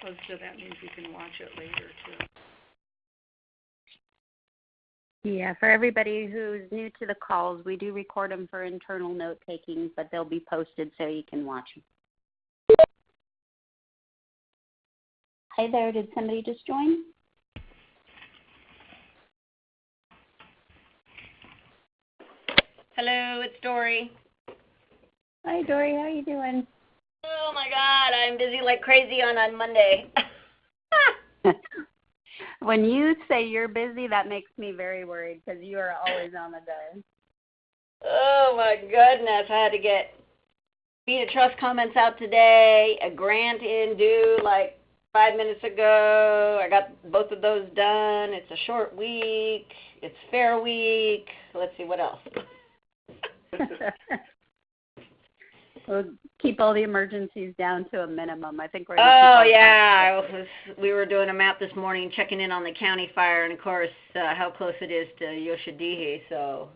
Oh, so that means you can watch it later, too. Yeah, for everybody who's new to the calls, we do record them for internal note-taking, but they'll be posted so you can watch them. Hi there, did somebody just join? Hello, it's Dory. Hi, Dory, how you doing? Oh my God, I'm busy like crazy on Monday. When you say you're busy, that makes me very worried because you are always on the go. Oh my goodness, I had to get Beat a Trust comments out today, a grant in due like 5 minutes ago. I got both of those done. It's a short week. It's fair week. Let's see, what else? We'll keep all the emergencies down to a minimum. I think we're we were doing a map this morning, checking in on the county fire, and of course, how close it is to Yoshadihi. So,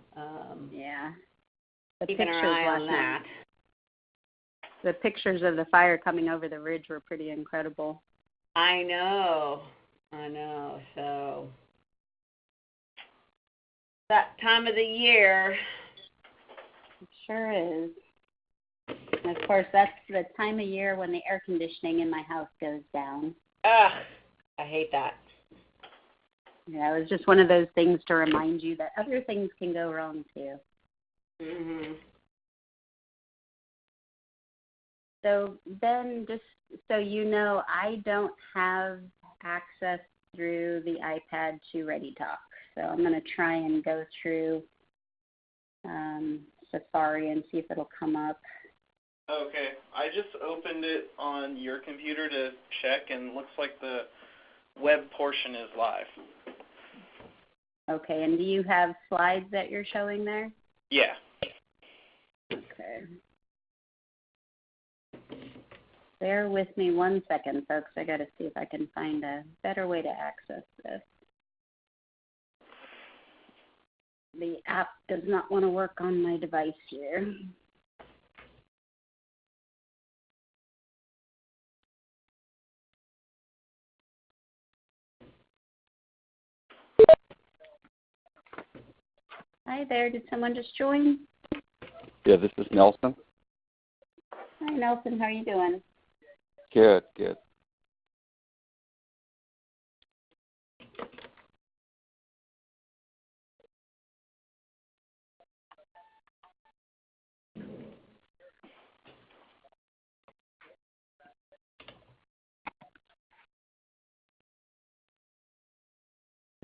yeah, keeping our eye on that. The pictures of the fire coming over the ridge were pretty incredible. I know. So, that time of the year. It sure is. And of course, that's the time of year when the air conditioning in my house goes down. Ugh, I hate that. Yeah, it was just one of those things to remind you that other things can go wrong too. Mhm. So Ben, just so you know, I don't have access through the iPad to ReadyTalk. So I'm going to try and go through Safari and see if it'll come up. Okay, I just opened it on your computer to check, and it looks like the web portion is live. Okay, and do you have slides that you're showing there? Yeah. Okay. Bear with me 1 second, folks. I got to see if I can find a better way to access this. The app does not want to work on my device here. Hi there. Did someone just join? Yeah, this is Nelson. Hi, Nelson. How are you doing? Good.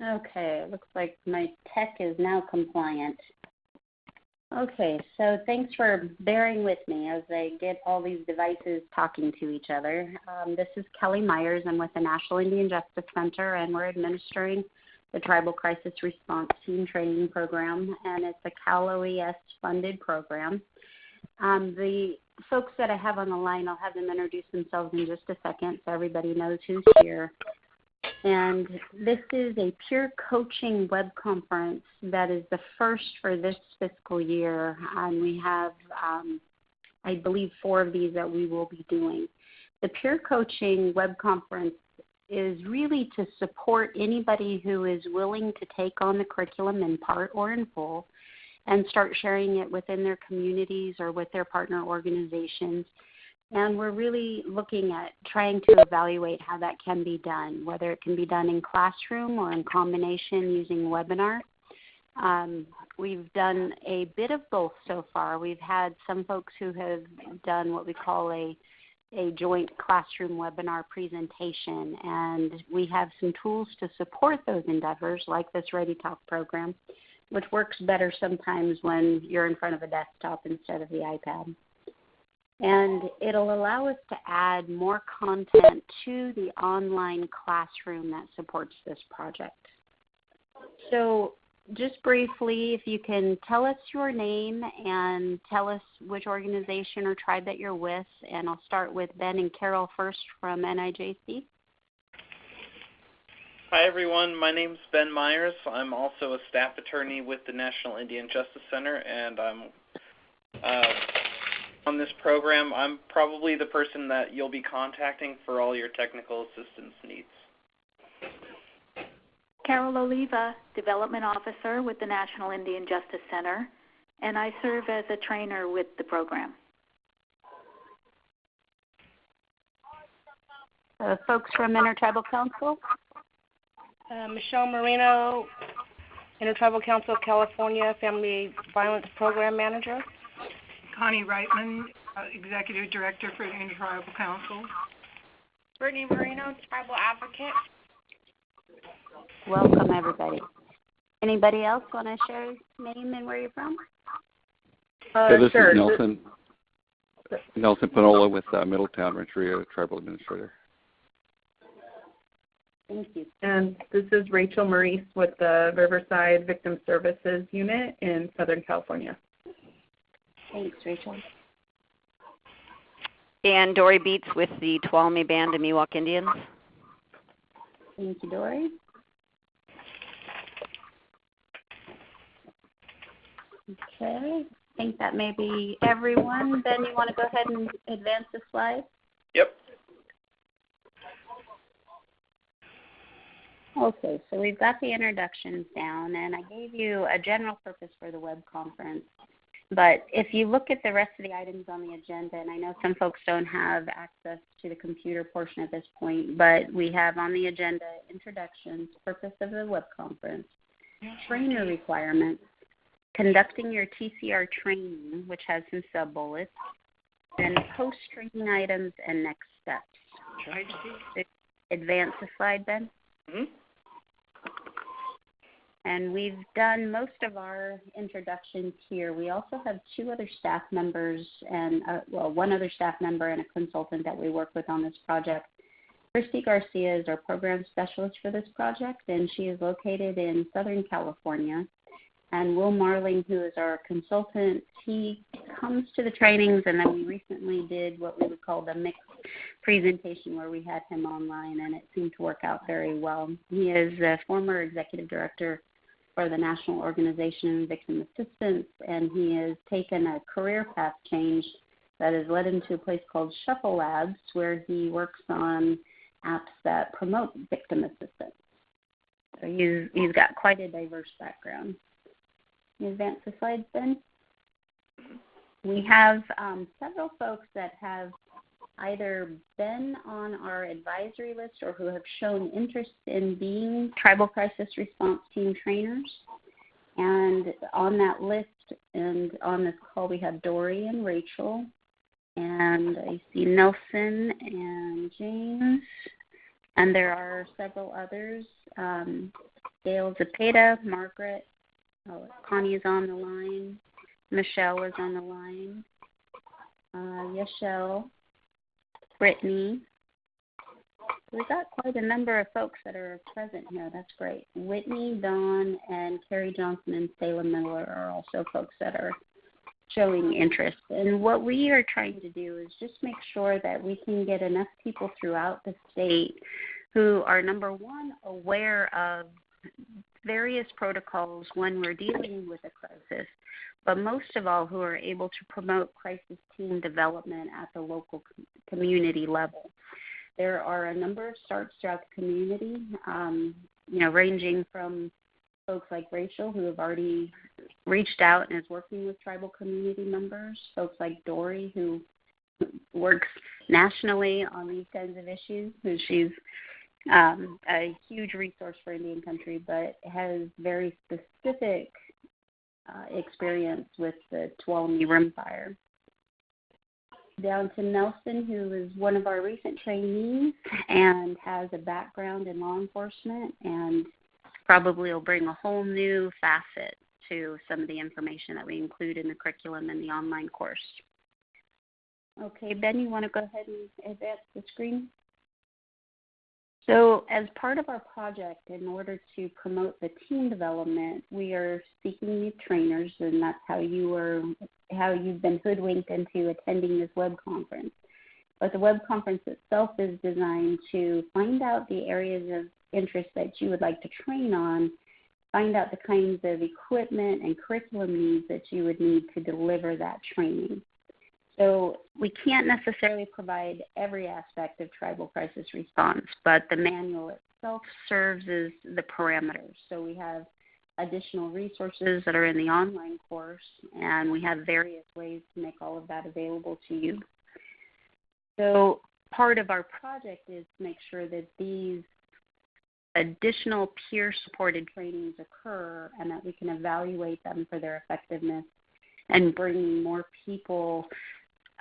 Okay, looks like my tech is now compliant. Okay, so thanks for bearing with me as I get all these devices talking to each other. This is Kelly Myers. I'm with the National Indian Justice Center, and we're administering the Tribal Crisis Response Team Training Program, and it's a Cal OES funded program. The folks that I have on the line, I'll have them introduce themselves in just a second so everybody knows who's here. And this is a peer coaching web conference that is the first for this fiscal year. And we have, I believe, 4 of these that we will be doing. The peer coaching web conference is really to support anybody who is willing to take on the curriculum in part or in full and start sharing it within their communities or with their partner organizations. And we're really looking at trying to evaluate how that can be done, whether it can be done in classroom or in combination using webinar. We've done a bit of both so far. We've had some folks who have done what we call a joint classroom webinar presentation, and we have some tools to support those endeavors like this ReadyTalk program, which works better sometimes when you're in front of a desktop instead of the iPad. And it'll allow us to add more content to the online classroom that supports this project. So just briefly, if you can tell us your name and tell us which organization or tribe that you're with, and I'll start with Ben and Carol first from NIJC. Hi, everyone. My name's Ben Myers. I'm also a staff attorney with the National Indian Justice Center, and I'm on this program, I'm probably the person that you'll be contacting for all your technical assistance needs. Carol Oliva, Development Officer with the National Indian Justice Center, and I serve as a trainer with the program. Folks from Intertribal Council? Michelle Marino, Intertribal Council of California, Family Violence Program Manager. Connie Reitman, Executive Director for the Intertribal Council. Brittany Marino, Tribal Advocate. Welcome, everybody. Anybody else want to share your name and where you're from? This sure. is Nelson Panola with Middletown Rancheria Tribal Administrator. Thank you. And this is Rachel Maurice with the Riverside Victim Services Unit in Southern California. Thanks, Rachel. And Dory Beats with the Tuolumne Band of Miwok Indians. Thank you, Dory. Okay, I think that may be everyone. Ben, you want to go ahead and advance the slide? Yep. Okay, so we've got the introductions down, and I gave you a general purpose for the web conference. But if you look at the rest of the items on the agenda, and I know some folks don't have access to the computer portion at this point, but we have on the agenda introductions, purpose of the web conference, trainer requirements, conducting your TCR training, which has some sub-bullets, and post-training items and next steps. Advance the slide, Ben. Mm-hmm. And we've done most of our introductions here. We also have two other staff members and, one other staff member and a consultant that we work with on this project. Christy Garcia is our program specialist for this project, and she is located in Southern California. And Will Marling, who is our consultant, he comes to the trainings, and then we recently did what we would call the mixed presentation where we had him online, and it seemed to work out very well. He is a former executive director for the National Organization of Victim Assistance, and he has taken a career path change that has led him to a place called Shuffle Labs, where he works on apps that promote victim assistance. So he's got quite a diverse background. Can you advance the slides, Ben? We have several folks that have either been on our advisory list or who have shown interest in being tribal crisis response team trainers. And on that list and on this call, we have Dory and Rachel, and I see Nelson and James, and there are several others. Gail Zepeda, Margaret, Connie is on the line, Michelle is on the line, Yashel, Brittany. We've got quite a number of folks that are present here. That's great. Whitney, Dawn, and Carrie Johnson and Salem Miller are also folks that are showing interest. And what we are trying to do is just make sure that we can get enough people throughout the state who are, number one, aware of various protocols when we're dealing with a crisis, but most of all, who are able to promote crisis team development at the local community level. There are a number of starts throughout the community, ranging from folks like Rachel, who have already reached out and is working with tribal community members, folks like Dory, who works nationally on these kinds of issues, who she's a huge resource for Indian country, but has very specific experience with the Tuolumne Rim Fire. Down to Nelson, who is one of our recent trainees and has a background in law enforcement and probably will bring a whole new facet to some of the information that we include in the curriculum and the online course. Okay, Ben, you want to go ahead and advance the screen? So as part of our project, in order to promote the team development, we are seeking new trainers, and that's how you've been hoodwinked into attending this web conference. But the web conference itself is designed to find out the areas of interest that you would like to train on, find out the kinds of equipment and curriculum needs that you would need to deliver that training. So we can't necessarily provide every aspect of tribal crisis response, but the manual itself serves as the parameters. So we have additional resources that are in the online course, and we have various ways to make all of that available to you. So part of our project is to make sure that these additional peer-supported trainings occur and that we can evaluate them for their effectiveness and bringing more people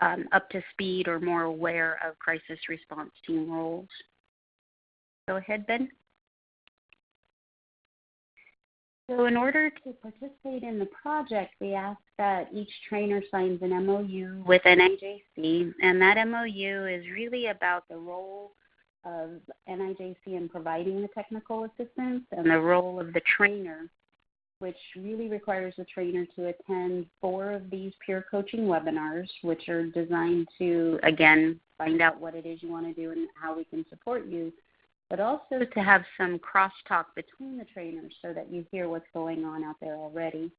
up to speed or more aware of crisis response team roles. Go ahead, Ben. So in order to participate in the project, we ask that each trainer signs an MOU with NIJC, and that MOU is really about the role of NIJC in providing the technical assistance and the role of the trainer, which really requires the trainer to attend 4 of these peer coaching webinars, which are designed to, again, find out what it is you want to do and how we can support you, but also to have some crosstalk between the trainers so that you hear what's going on out there already.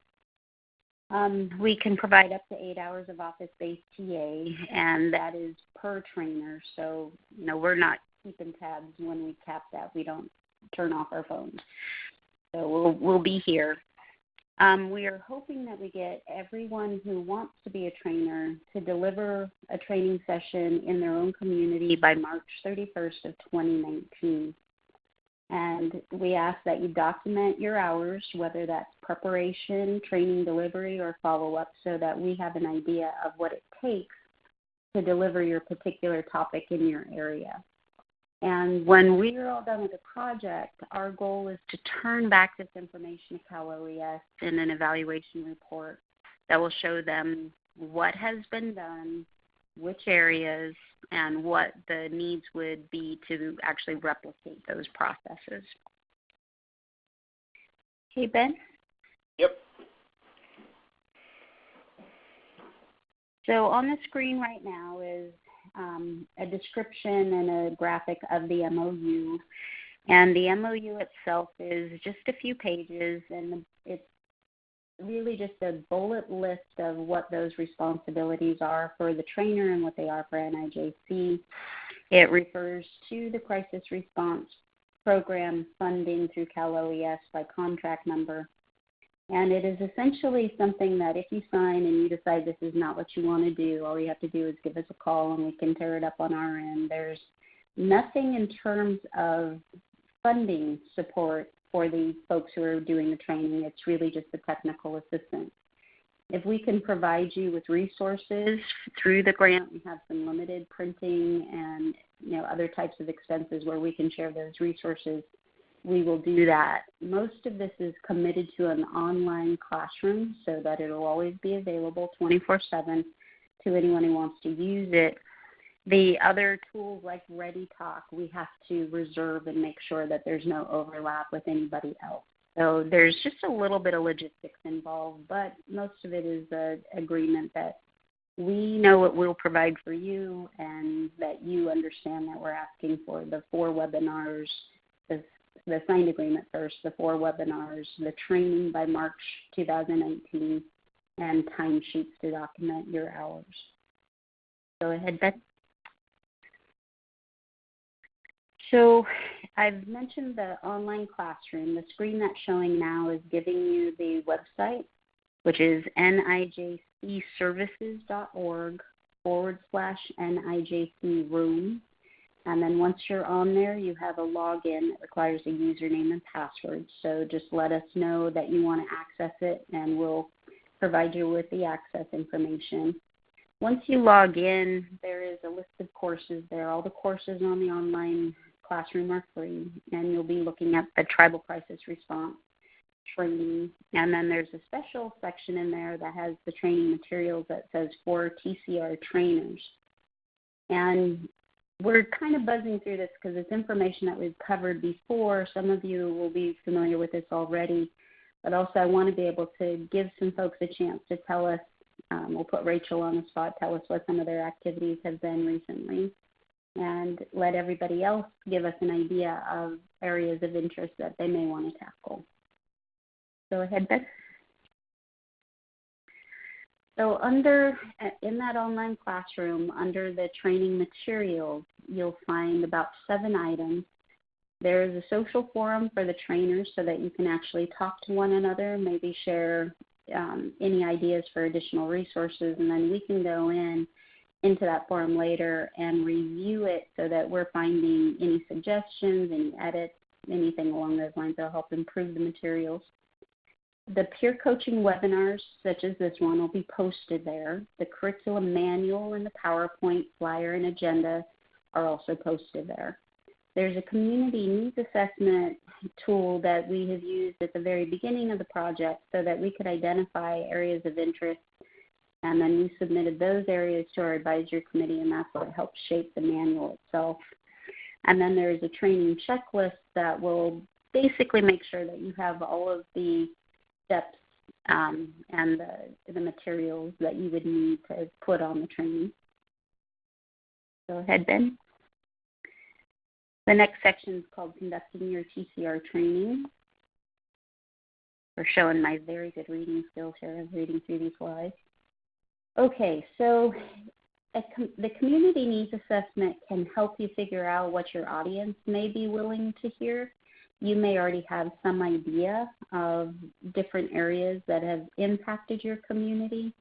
We can provide up to 8 hours of office-based TA, and that is per trainer. So, we're not keeping tabs when we cap that. We don't turn off our phones. So we'll be here. We are hoping that we get everyone who wants to be a trainer to deliver a training session in their own community by March 31st of 2019. And we ask that you document your hours, whether that's preparation, training delivery, or follow-up, so that we have an idea of what it takes to deliver your particular topic in your area. And when we are all done with the project, our goal is to turn back this information to Cal OES in an evaluation report that will show them what has been done, which areas, and what the needs would be to actually replicate those processes. Okay, Ben? Yep. So on the screen right now is a description and a graphic of the MOU. And the MOU itself is just a few pages, and it's really just a bullet list of what those responsibilities are for the trainer and what they are for NIJC. It refers to the crisis response program funding through Cal OES by contract number. And it is essentially something that if you sign and you decide this is not what you want to do, all you have to do is give us a call and we can tear it up on our end. There's nothing in terms of funding support for the folks who are doing the training. It's really just the technical assistance. If we can provide you with resources through the grant, we have some limited printing and other types of expenses where we can share those resources. We will do that. Most of this is committed to an online classroom so that it will always be available 24/7 to anyone who wants to use it. The other tools like ReadyTalk, we have to reserve and make sure that there's no overlap with anybody else. So there's just a little bit of logistics involved, but most of it is an agreement that we know what we'll provide for you and that you understand that we're asking for the 4 webinars, the signed agreement first, the 4 webinars, the training by March 2019, and timesheets to document your hours. Go ahead, Beth. So I've mentioned the online classroom. The screen that's showing now is giving you the website, which is nijcservices.org/NIJC room. And then once you're on there, you have a login that requires a username and password. So just let us know that you want to access it, and we'll provide you with the access information. Once you log in, there is a list of courses there. All the courses on the online classroom are free, and you'll be looking at the tribal crisis response training. And then there's a special section in there that has the training materials that says for TCR trainers. And we're kind of buzzing through this because it's information that we've covered before. Some of you will be familiar with this already, but also I want to be able to give some folks a chance to tell us, we'll put Rachel on the spot, tell us what some of their activities have been recently, and let everybody else give us an idea of areas of interest that they may want to tackle. Go ahead, Beth. So in that online classroom, under the training materials, you'll find about 7 items. There is a social forum for the trainers so that you can actually talk to one another, maybe share any ideas for additional resources, and then we can go into that forum later and review it so that we're finding any suggestions, any edits, anything along those lines that will help improve the materials. The peer coaching webinars, such as this one, will be posted there. The curriculum manual and the PowerPoint flyer and agenda are also posted there. There's a community needs assessment tool that we have used at the very beginning of the project so that we could identify areas of interest, and then we submitted those areas to our advisory committee, and that's what helped shape the manual itself. And then there's a training checklist that will basically make sure that you have all of the steps and the materials that you would need to put on the training. Go ahead, Ben. The next section is called Conducting Your TCR Training. We're showing my very good reading skills here. I'm reading through these slides. Okay, so the community needs assessment can help you figure out what your audience may be willing to hear. You may already have some idea of different areas that have impacted your community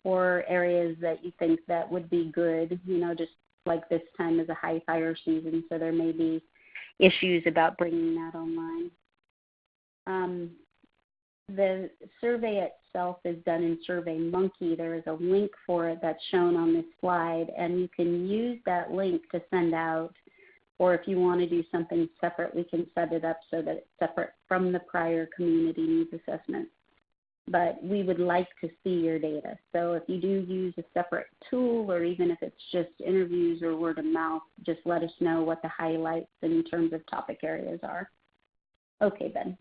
or areas that you think that would be good, just like this time is a high fire season, so there may be issues about bringing that online. The survey itself is done in SurveyMonkey. There is a link for it that's shown on this slide, and you can use that link to send out, or if you want to do something separate, we can set it up so that it's separate from the prior community needs assessment. But we would like to see your data. So if you do use a separate tool, or even if it's just interviews or word of mouth, just let us know what the highlights in terms of topic areas are. Okay, Ben.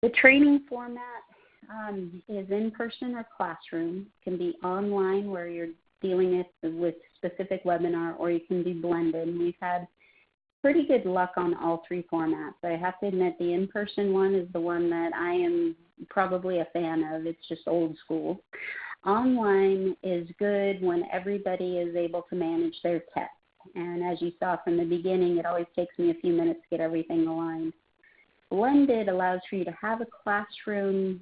The training format is in-person or classroom. It can be online where you're dealing with specific webinar, or you can be blended. We've had pretty good luck on all 3 formats. I have to admit the in-person one is the one that I am probably a fan of. It's just old school. Online is good when everybody is able to manage their tech. And as you saw from the beginning, it always takes me a few minutes to get everything aligned. Blended allows for you to have a classroom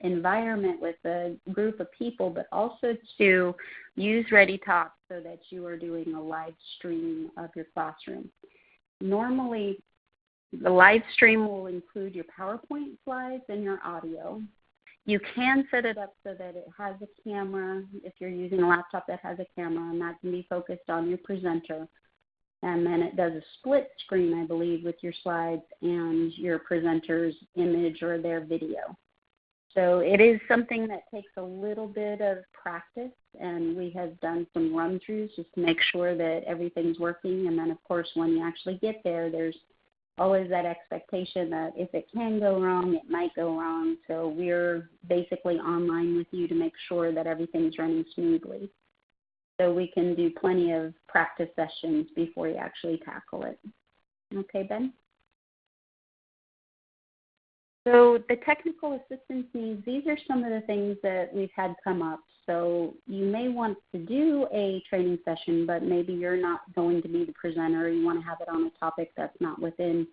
environment with a group of people, but also to use ReadyTalk so that you are doing a live stream of your classroom. Normally, the live stream will include your PowerPoint slides and your audio. You can set it up so that it has a camera if you're using a laptop that has a camera, and that can be focused on your presenter. And then it does a split screen, I believe, with your slides and your presenter's image or their video. So it is something that takes a little bit of practice, and we have done some run-throughs just to make sure that everything's working. And then, of course, when you actually get there, there's always that expectation that if it can go wrong, it might go wrong. So we're basically online with you to make sure that everything's running smoothly. So we can do plenty of practice sessions before you actually tackle it. Okay, Ben? So the technical assistance needs, these are some of the things that we've had come up. So you may want to do a training session, but maybe you're not going to be the presenter. You want to have it on a topic that's not within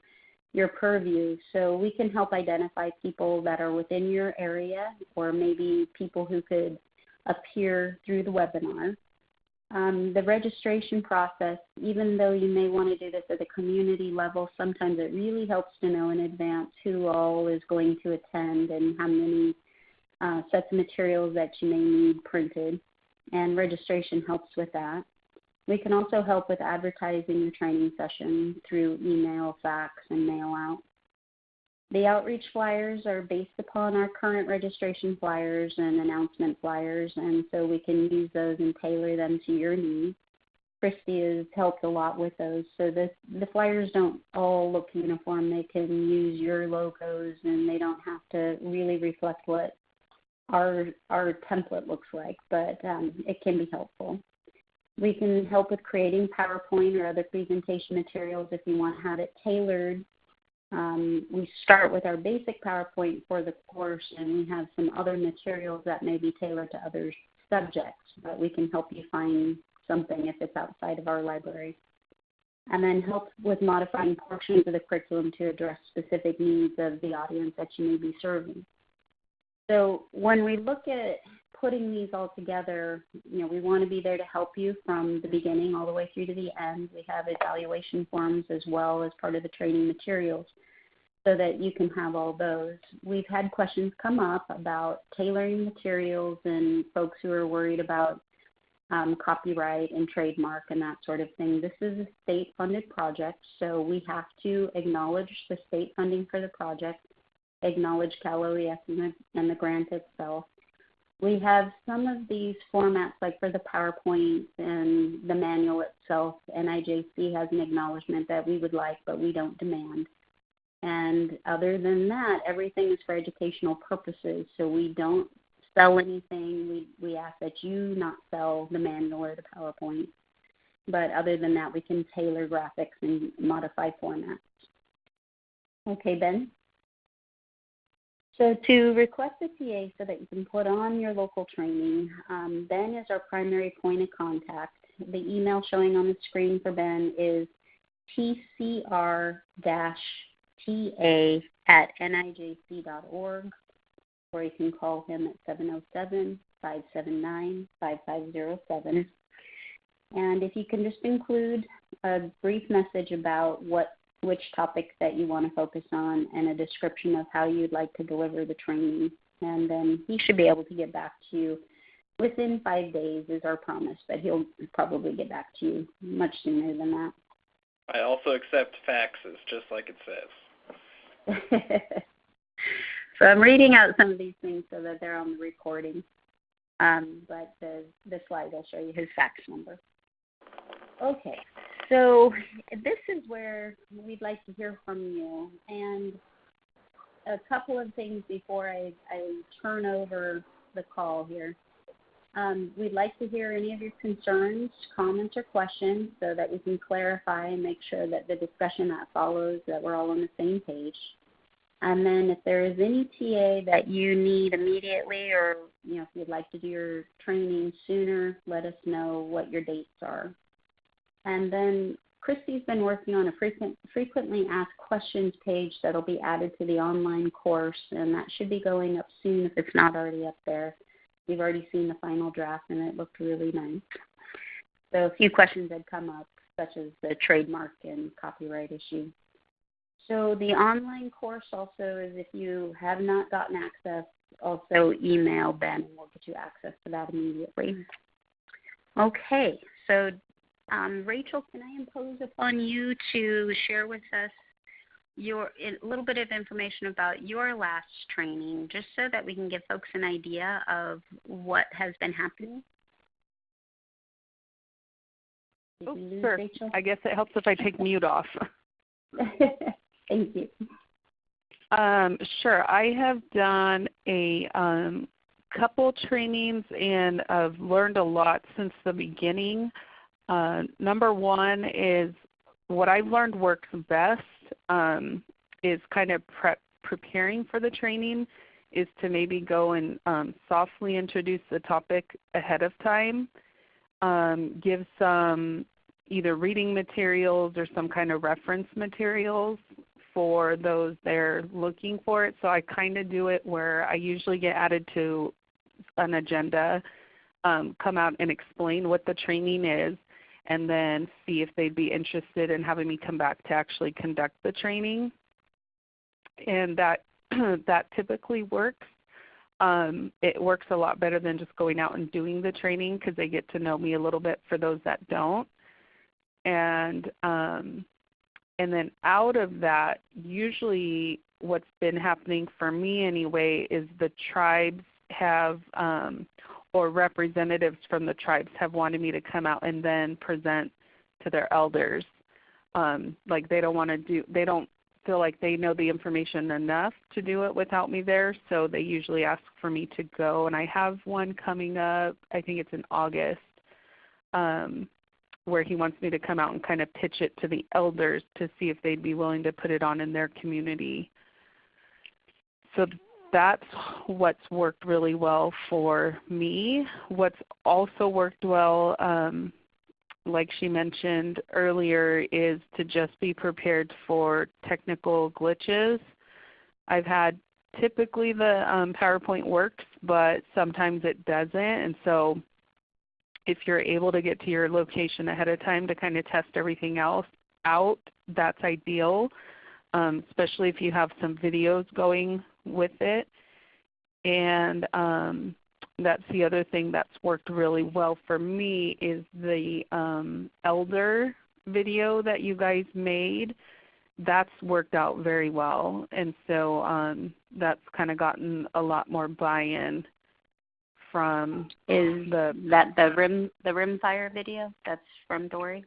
your purview. So we can help identify people that are within your area, or maybe people who could appear through the webinar. The registration process, even though you may want to do this at the community level, sometimes it really helps to know in advance who all is going to attend and how many sets of materials that you may need printed, and registration helps with that. We can also help with advertising your training session through email, fax, and mail out. The outreach flyers are based upon our current registration flyers and announcement flyers, and so we can use those and tailor them to your needs. Christy has helped a lot with those. So the flyers don't all look uniform. They can use your logos, and they don't have to really reflect what our template looks like, but it can be helpful. We can help with creating PowerPoint or other presentation materials if you want to have it tailored We start with our basic PowerPoint for the course, and we have some other materials that may be tailored to other subjects, but we can help you find something if it's outside of our library. And then help with modifying portions of the curriculum to address specific needs of the audience that you may be serving. So when we look at putting these all together, we want to be there to help you from the beginning all the way through to the end. We have evaluation forms as well as part of the training materials so that you can have all those. We've had questions come up about tailoring materials and folks who are worried about copyright and trademark and that sort of thing. This is a state-funded project, so we have to acknowledge the state funding for the project, acknowledge Cal OES and the grant itself. We have some of these formats, like for the PowerPoint and the manual itself, NIJC has an acknowledgement that we would like, but we don't demand. And other than that, everything is for educational purposes, so we don't sell anything. We ask that you not sell the manual or the PowerPoint. But other than that, we can tailor graphics and modify formats. Okay, Ben? So to request a TA so that you can put on your local training, Ben is our primary point of contact. The email showing on the screen for Ben is tcr-ta@nijc.org, or you can call him at 707-579-5507. And if you can just include a brief message about which topics that you want to focus on and a description of how you'd like to deliver the training, and then he should be able to get back to you within 5 days is our promise, but he'll probably get back to you much sooner than that. I also accept faxes, just like it says. So I'm reading out some of these things so that they're on the recording, but the slide will show you his fax number. Okay, so this is where we'd like to hear from you, and a couple of things before I turn over the call here. We'd like to hear any of your concerns, comments, or questions so that we can clarify and make sure that the discussion that follows, that we're all on the same page. And then if there is any TA that you need immediately, or if you'd like to do your training sooner, let us know what your dates are. And then Christy's been working on a frequently asked questions page that'll be added to the online course, and that should be going up soon if it's not already up there. We've already seen the final draft, and it looked really nice. So a few questions had come up, such as the trademark and copyright issue. So the online course also is, if you have not gotten access, also email Ben, and we'll get you access to that immediately. Okay, so Rachel, can I impose upon you to share with us a little bit of information about your last training, just so that we can give folks an idea of what has been happening? Oh, sure. Rachel? I guess it helps if I take mute off. Thank you. Sure. I have done a couple trainings, and I've learned a lot since the beginning. Number one is what I've learned works best is kind of preparing for the training, is to maybe go and softly introduce the topic ahead of time, give some either reading materials or some kind of reference materials for those that are looking for it. So I kind of do it where I usually get added to an agenda, come out and explain what the training is, and then see if they'd be interested in having me come back to actually conduct the training. And that typically works. It works a lot better than just going out and doing the training, because they get to know me a little bit for those that don't. And then out of that, usually what's been happening for me anyway is the tribes have, or representatives from the tribes have wanted me to come out and then present to their elders. Like they don't feel like they know the information enough to do it without me there, so they usually ask for me to go. And I have one coming up, I think it's in August, where he wants me to come out and kind of pitch it to the elders to see if they'd be willing to put it on in their community. So that's what's worked really well for me. What's also worked well, like she mentioned earlier, is to just be prepared for technical glitches. I've had typically the PowerPoint works, but sometimes it doesn't. And so if you're able to get to your location ahead of time to kind of test everything else out, that's ideal, especially if you have some videos going with it. And that's the other thing that's worked really well for me is the elder video that you guys made. That's worked out very well. And so that's kind of gotten a lot more buy-in from the rimfire video that's from Dory?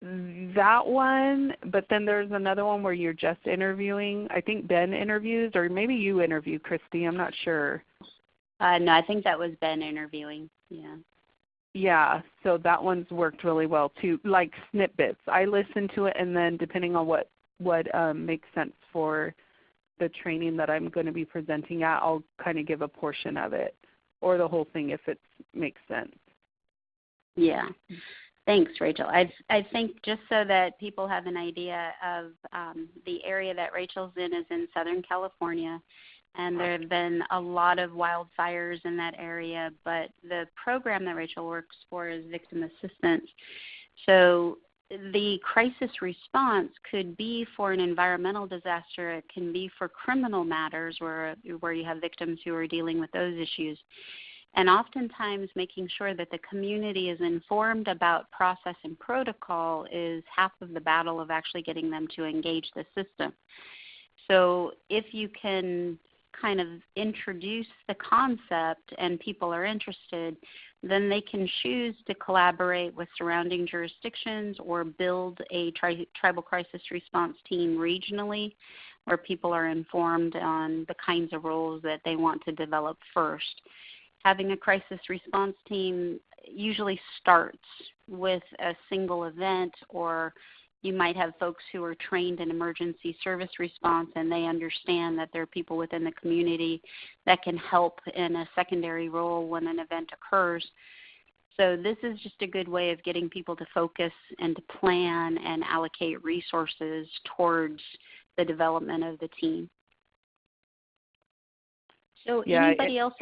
That one, but then there's another one where you're just interviewing. I think Ben interviews, or maybe you interview, Christy. I'm not sure. No, I think that was Ben interviewing. Yeah. Yeah, so that one's worked really well too, like snippets. I listen to it, and then depending on what makes sense for the training that I'm going to be presenting at, I'll kind of give a portion of it, or the whole thing if it makes sense. Yeah. Thanks, Rachel. I think just so that people have an idea of the area that Rachel's in is in Southern California, and there have been a lot of wildfires in that area, but the program that Rachel works for is victim assistance. So the crisis response could be for an environmental disaster. It can be for criminal matters where you have victims who are dealing with those issues. And oftentimes making sure that the community is informed about process and protocol is half of the battle of actually getting them to engage the system. So if you can kind of introduce the concept and people are interested, then they can choose to collaborate with surrounding jurisdictions or build a tribal crisis response team regionally where people are informed on the kinds of roles that they want to develop first. Having a crisis response team usually starts with a single event, or you might have folks who are trained in emergency service response and they understand that there are people within the community that can help in a secondary role when an event occurs. So this is just a good way of getting people to focus and to plan and allocate resources towards the development of the team. So anybody else?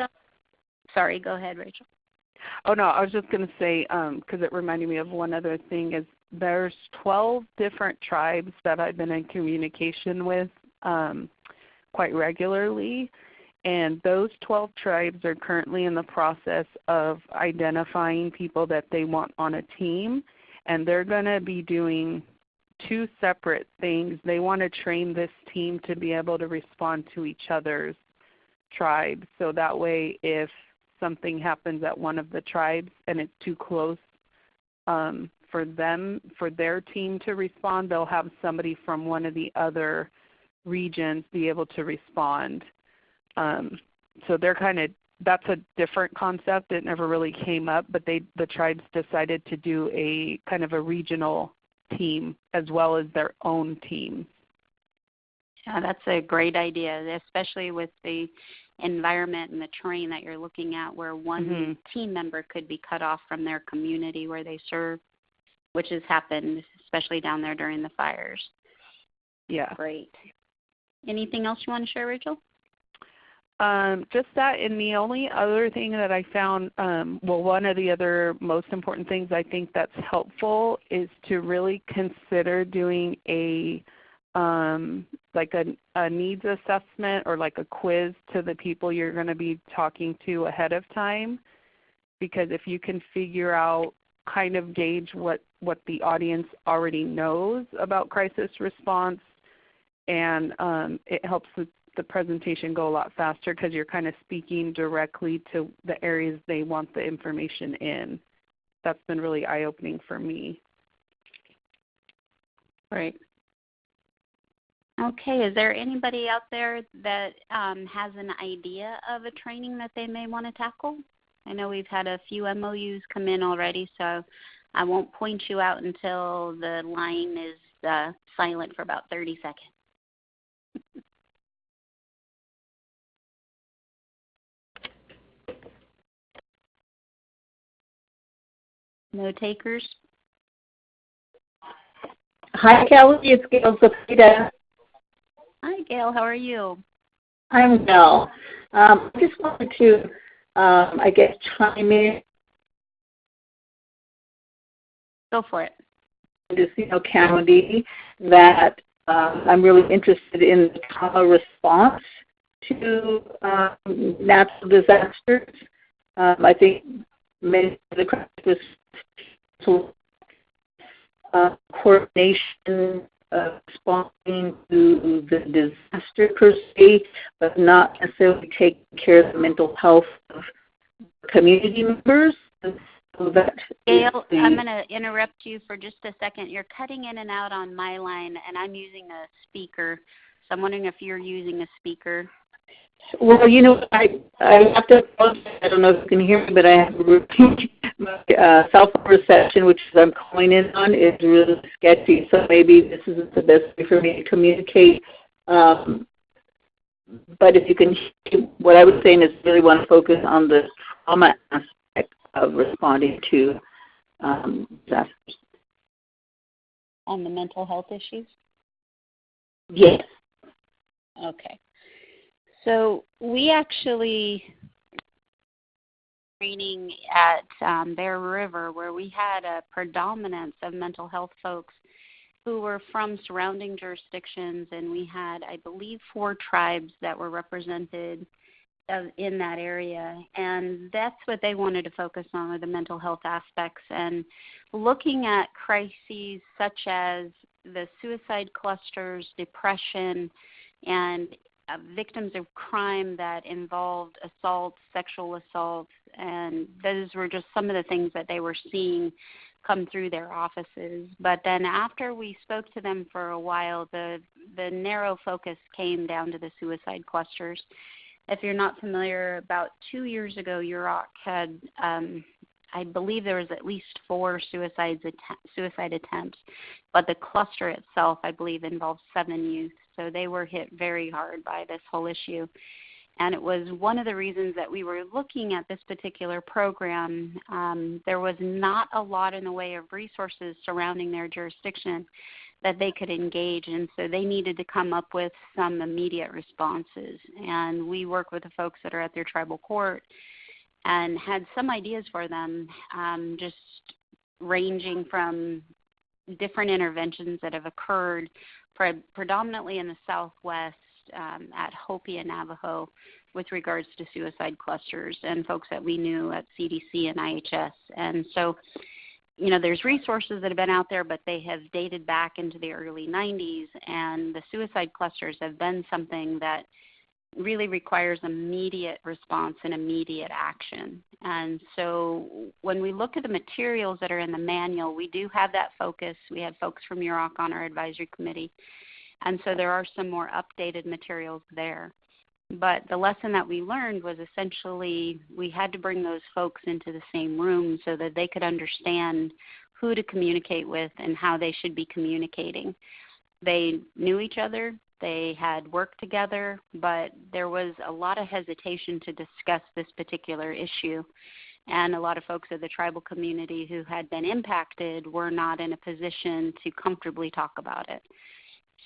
Sorry, go ahead, Rachel. Oh, no, I was just going to say, because it reminded me of one other thing, is there's 12 different tribes that I've been in communication with quite regularly, and those 12 tribes are currently in the process of identifying people that they want on a team, and they're going to be doing two separate things. They want to train this team to be able to respond to each other's tribes, so that way if something happens at one of the tribes and it's too close for their team to respond, they'll have somebody from one of the other regions be able to respond. So they're that's a different concept. It never really came up, but the tribes decided to do a kind of a regional team as well as their own team. Yeah, that's a great idea, especially with the environment and the terrain that you're looking at where one team member could be cut off from their community where they serve, which has happened, especially down there during the fires. Yeah. Great. Anything else you want to share, Rachel? Just that, and the only other thing that I found, one of the other most important things I think that's helpful is to really consider doing a needs assessment or like a quiz to the people you're going to be talking to ahead of time, because if you can figure out, kind of gauge what the audience already knows about crisis response, and it helps the presentation go a lot faster because you're kind of speaking directly to the areas they want the information in. That's been really eye-opening for me. Right. Okay, is there anybody out there that has an idea of a training that they may want to tackle? I know we've had a few MOUs come in already, so I won't point you out until the line is silent for about 30 seconds. No takers? Hi, Kelly. It's Gail Zapita. Hi, Gail. How are you? I'm well. I just wanted to, I guess, chime in. Go for it. Mendocino County that I'm really interested in the trauma response to natural disasters. I think many of the crisis coordination responding to the disaster per se, but not necessarily taking care of the mental health of community members. So that Gail, I'm going to interrupt you for just a second. You're cutting in and out on my line, and I'm using a speaker. So I'm wondering if you're using a speaker. Well, you know, I have to apologize. I don't know if you can hear me, but I have a routine. My cell phone reception, which I'm calling in on, is really sketchy. So maybe this isn't the best way for me to communicate. But if you can, what I was saying is really want to focus on the trauma aspect of responding to disasters. On the mental health issues? Yes. Okay. So we actually training at Bear River where we had a predominance of mental health folks who were from surrounding jurisdictions, and we had, I believe, 4 tribes that were represented in that area, and that's what they wanted to focus on, were the mental health aspects, and looking at crises such as the suicide clusters, depression, and victims of crime that involved assault, sexual assault, and those were just some of the things that they were seeing come through their offices. But then after we spoke to them for a while, the narrow focus came down to the suicide clusters. If you're not familiar, about 2 years ago, UROC had, I believe there was at least 4 suicide attempts, but the cluster itself, I believe, involved 7 youth. So they were hit very hard by this whole issue. And it was one of the reasons that we were looking at this particular program. There was not a lot in the way of resources surrounding their jurisdiction that they could engage, and so they needed to come up with some immediate responses. And we work with the folks that are at their tribal court and had some ideas for them, just ranging from different interventions that have occurred predominantly in the Southwest at Hopi and Navajo with regards to suicide clusters and folks that we knew at CDC and IHS. And so, you know, there's resources that have been out there, but they have dated back into the early 90s, and the suicide clusters have been something that really requires immediate response and immediate action. And so when we look at the materials that are in the manual, we do have that focus. We have folks from UROC on our advisory committee, and so there are some more updated materials there. But the lesson that we learned was essentially we had to bring those folks into the same room so that they could understand who to communicate with and how they should be communicating. They knew each other. They had worked together, but there was a lot of hesitation to discuss this particular issue. And a lot of folks of the tribal community who had been impacted were not in a position to comfortably talk about it.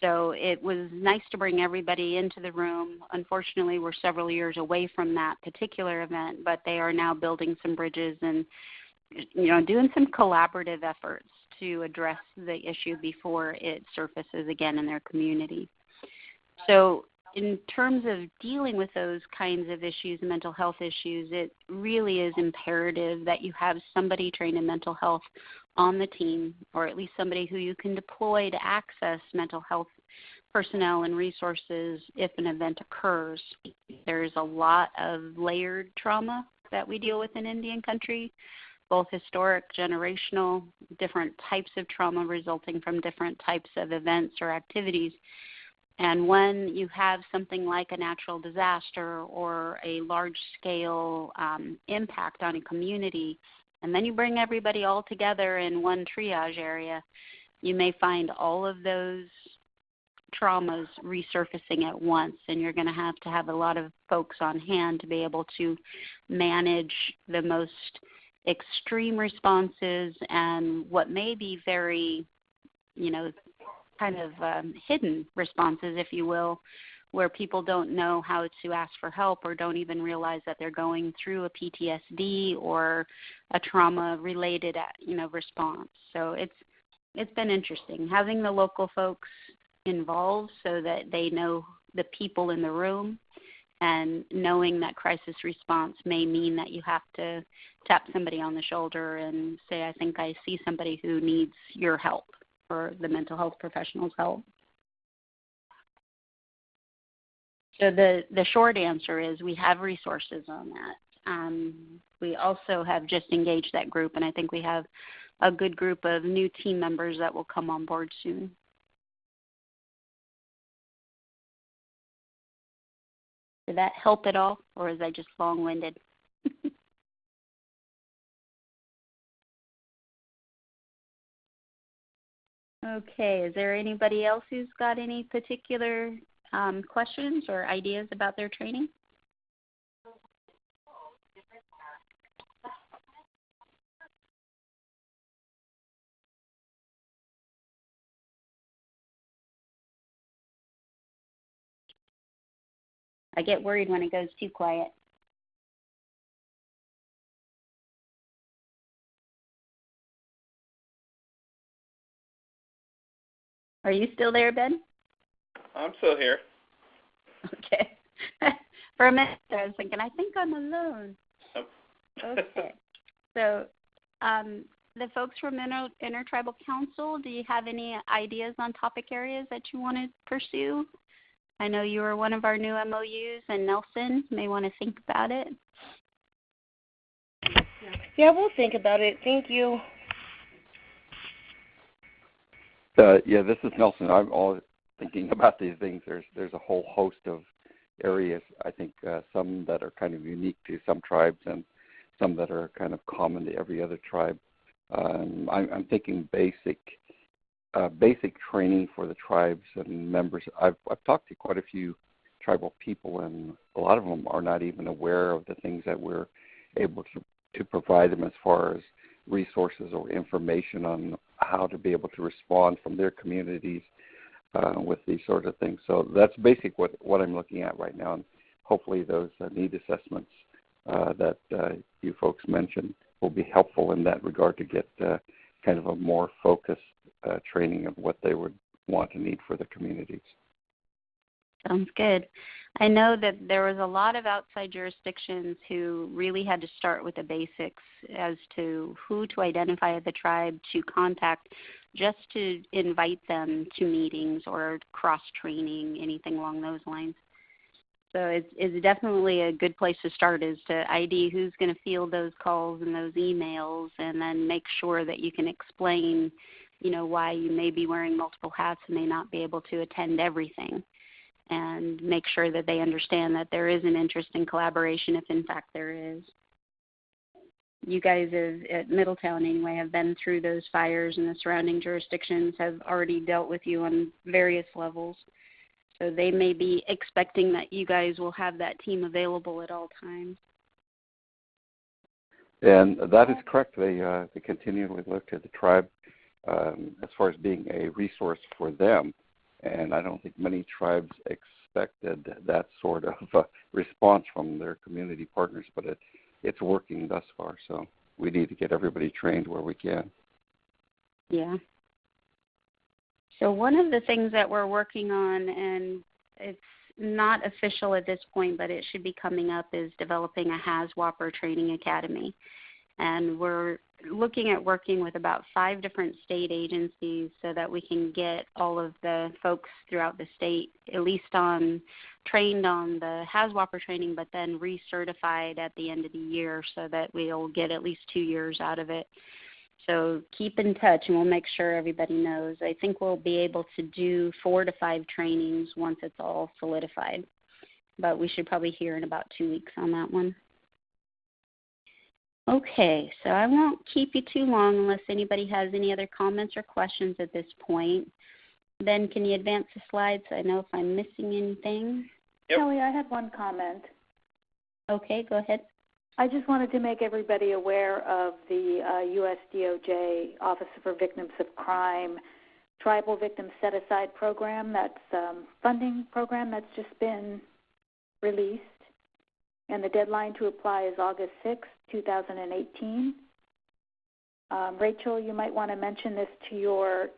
So it was nice to bring everybody into the room. Unfortunately, we're several years away from that particular event, but they are now building some bridges and, you know, doing some collaborative efforts to address the issue before it surfaces again in their community. So in terms of dealing with those kinds of issues, mental health issues, it really is imperative that you have somebody trained in mental health on the team, or at least somebody who you can deploy to access mental health personnel and resources if an event occurs. There's a lot of layered trauma that we deal with in Indian country, both historic, generational, different types of trauma resulting from different types of events or activities. And when you have something like a natural disaster or a large-scale impact on a community, and then you bring everybody all together in one triage area, you may find all of those traumas resurfacing at once, and you're going to have a lot of folks on hand to be able to manage the most extreme responses and what may be very, kind of hidden responses, if you will, where people don't know how to ask for help or don't even realize that they're going through a PTSD or a trauma-related, response. So it's been interesting having the local folks involved so that they know the people in the room, and knowing that crisis response may mean that you have to tap somebody on the shoulder and say, I think I see somebody who needs your help, or the mental health professional's help. So the short answer is we have resources on that. We also have just engaged that group, and I think we have a good group of new team members that will come on board soon. Did that help at all, or is I just long-winded? Okay, is there anybody else who's got any particular questions or ideas about their training? I get worried when it goes too quiet. Are you still there, Ben? I'm still here. Okay. For a minute, I was thinking, I think I'm alone. Nope. Okay. So the folks from Intertribal Council, do you have any ideas on topic areas that you want to pursue? I know you are one of our new MOUs, and Nelson may want to think about it. Yeah, we'll think about it. Thank you. Yeah, this is Nelson. I'm always thinking about these things. There's a whole host of areas, I think, some that are kind of unique to some tribes and some that are kind of common to every other tribe. I'm thinking basic training for the tribes and members. I've talked to quite a few tribal people, and a lot of them are not even aware of the things that we're able to provide them as far as resources or information on how to be able to respond from their communities with these sort of things. So that's basic what I'm looking at right now, and hopefully those need assessments that you folks mentioned will be helpful in that regard to get kind of a more focused training of what they would want and need for the communities. Sounds good. I know that there was a lot of outside jurisdictions who really had to start with the basics as to who to identify as the tribe to contact just to invite them to meetings or cross-training, anything along those lines. So it's definitely a good place to start, is to ID who's going to field those calls and those emails, and then make sure that you can explain, why you may be wearing multiple hats and may not be able to attend everything, and make sure that they understand that there is an interest in collaboration if in fact there is. You guys at Middletown anyway have been through those fires, and the surrounding jurisdictions have already dealt with you on various levels. So they may be expecting that you guys will have that team available at all times. And that is correct. They continually look to the tribe as far as being a resource for them. And I don't think many tribes expected that sort of response from their community partners, but it's working thus far. So we need to get everybody trained where we can. Yeah. So one of the things that we're working on, and it's not official at this point, but it should be coming up, is developing a Hazwoper training academy. And we're looking at working with about 5 different state agencies so that we can get all of the folks throughout the state at least trained on the Hazwoper training, but then recertified at the end of the year so that we'll get at least 2 years out of it. So keep in touch, and we'll make sure everybody knows. I think we'll be able to do 4 to 5 trainings once it's all solidified, but we should probably hear in about 2 weeks on that one. Okay, so I won't keep you too long unless anybody has any other comments or questions at this point. Ben, can you advance the slides so I know if I'm missing anything? Yep. Kelly, I had one comment. Okay, go ahead. I just wanted to make everybody aware of the U.S. DOJ Office for Victims of Crime Tribal Victim Set-Aside program. That's funding program that's just been released. And the deadline to apply is August 6, 2018. Rachel, you might want to mention this to your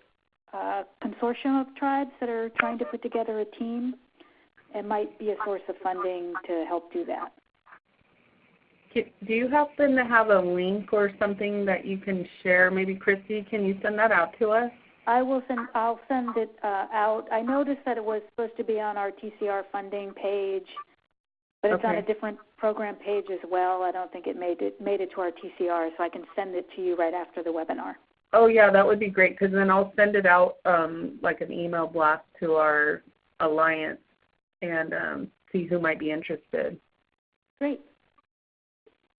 consortium of tribes that are trying to put together a team. It might be a source of funding to help do that. Do you happen to have a link or something that you can share? Maybe Christy, can you send that out to us? I'll send it out. I noticed that it was supposed to be on our TCR funding page, but it's on a different program page as well. I don't think it made it to our TCR, so I can send it to you right after the webinar. Oh yeah, that would be great, because then I'll send it out like an email blast to our alliance and see who might be interested. Great.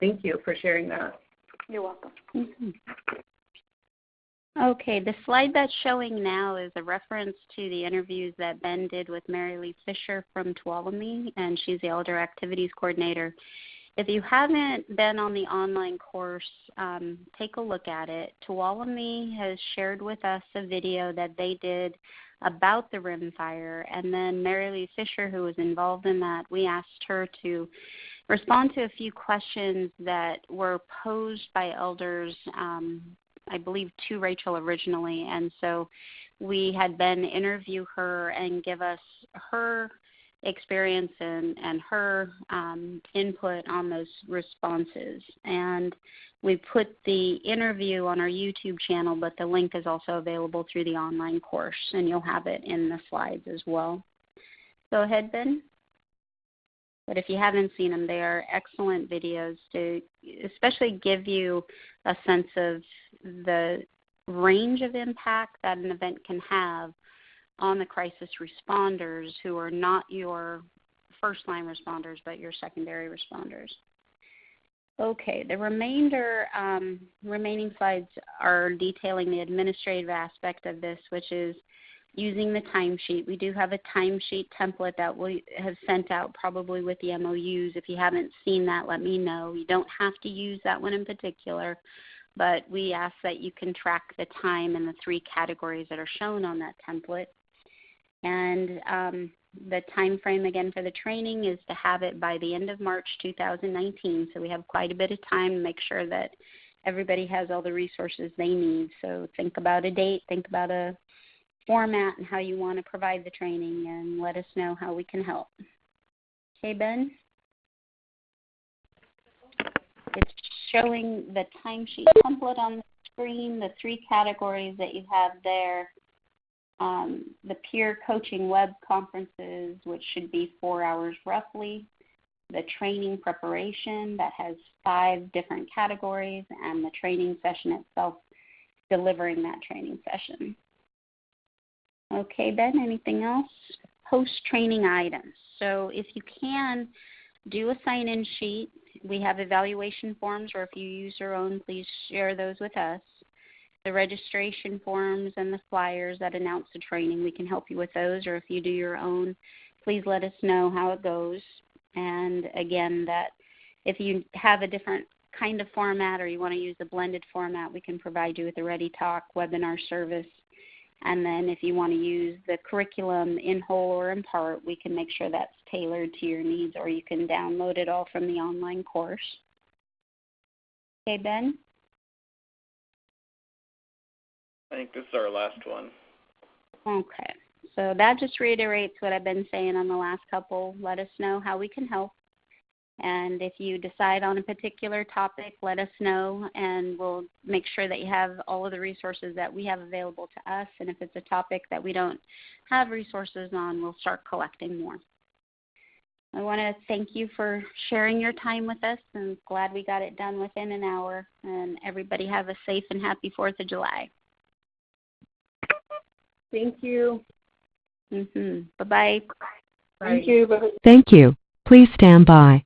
Thank you for sharing that. You're welcome. Mm-hmm. Okay, the slide that's showing now is a reference to the interviews that Ben did with Mary Lee Fisher from Tuolumne, and she's the Elder Activities Coordinator. If you haven't been on the online course, take a look at it. Tuolumne has shared with us a video that they did about the rimfire, and then Mary Lee Fisher, who was involved in that, we asked her to respond to a few questions that were posed by elders, I believe to Rachel originally, and so we had Ben interview her and give us her experience and her input on those responses. And we put the interview on our YouTube channel, but the link is also available through the online course, and you'll have it in the slides as well. Go ahead, Ben. But if you haven't seen them, they are excellent videos to especially give you a sense of the range of impact that an event can have on the crisis responders who are not your first-line responders but your secondary responders. Okay, the remaining slides are detailing the administrative aspect of this, which is using the timesheet. We do have a timesheet template that we have sent out probably with the MOUs. If you haven't seen that, let me know. You don't have to use that one in particular, but we ask that you can track the time in the 3 categories that are shown on that template. And the time frame, again, for the training is to have it by the end of March 2019. So we have quite a bit of time to make sure that everybody has all the resources they need. So think about a date, think about a format and how you want to provide the training, and let us know how we can help. Okay, Ben? It's showing the timesheet template on the screen, the 3 categories that you have there. The peer coaching web conferences, which should be 4 hours roughly. The training preparation that has 5 different categories, and the training session itself, delivering that training session. Okay, Ben, anything else? Post-training items. So if you can, do a sign-in sheet. We have evaluation forms, or if you use your own, please share those with us. The registration forms and the flyers that announce the training, we can help you with those, or if you do your own, please let us know how it goes. And again, that if you have a different kind of format or you want to use a blended format, we can provide you with a Ready Talk webinar service. And then if you want to use the curriculum in whole or in part, we can make sure that's tailored to your needs, or you can download it all from the online course. Okay, Ben? I think this is our last one. Okay. So that just reiterates what I've been saying on the last couple. Let us know how we can help. And if you decide on a particular topic, let us know, and we'll make sure that you have all of the resources that we have available to us. And if it's a topic that we don't have resources on, we'll start collecting more. I want to thank you for sharing your time with us, and glad we got it done within an hour. And everybody have a safe and happy 4th of July. Thank you. Bye-bye. Thank you. Thank you. Please stand by.